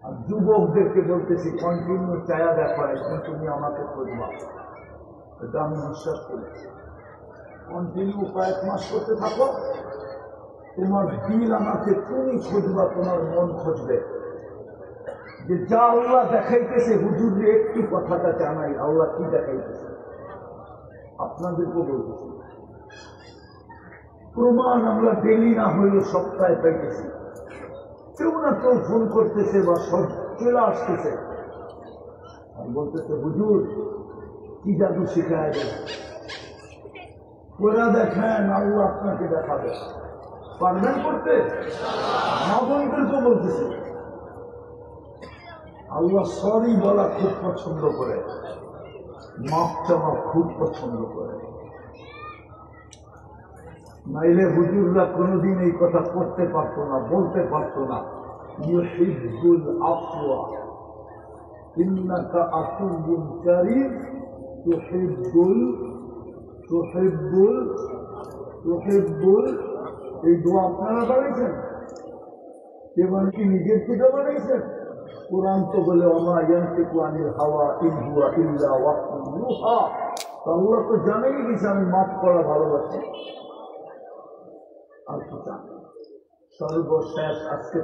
আর যুবকদেরকে বলতেছি কন্টিনিউ চায়া দেখো, এখন তুমি আমাকে খুঁজবা, এটা আমি বিশ্বাস করি। কন্টিনিউ কয়েক মাস করতে থাকো, তোমার দিল আমাকে তুমি খুঁজবা, তোমার মন খুঁজবে। যে যা আল্লাহ দেখাইতেছে হুজুর একটু কথাটা জানাই, আল্লাহ কি দেখাইতেছে আপনাদেরকে বলতেছি। প্রমাণ আমরা ডেলি না হইলে সপ্তাহে পাইতেছি, কেউ না কেউ ফোন করতেছে বা সব চলে আসতেছে আর বলতেছে হুজুর কি জাদু শিখায় দেন, ওরা দেখেন আল্লাহ আপনাকে দেখাবে, পারবেন করতে? মা বোনদেরকে বলতেছে আল্লাহ সরি বলা খুব পছন্দ করে, মাপ চাওয়া খুব পছন্দ করে। নাইলে হুজুররা কোনোদিন এই কথা করতে পারতো না, বলতে পারতো না ইউহিব্বুল আফওয়া ইন্নাকা আফুউন কারীম তুহিব্বুল। এই দোয়া আপনারা বানাইছেন? এবং কি নিজের থেকে বানাইছেন? কোরআন তো বলে ওমা ইয়ানতিকু আনিল হাওয়া ইন হুয়া ইল্লা ওয়াহয়ুন ইউহা। আল্লাহ তো জানেই দিয়েছে আমি মাফ করা ভালোবাসি। আর কি জানি? সর্বশেষ আজকে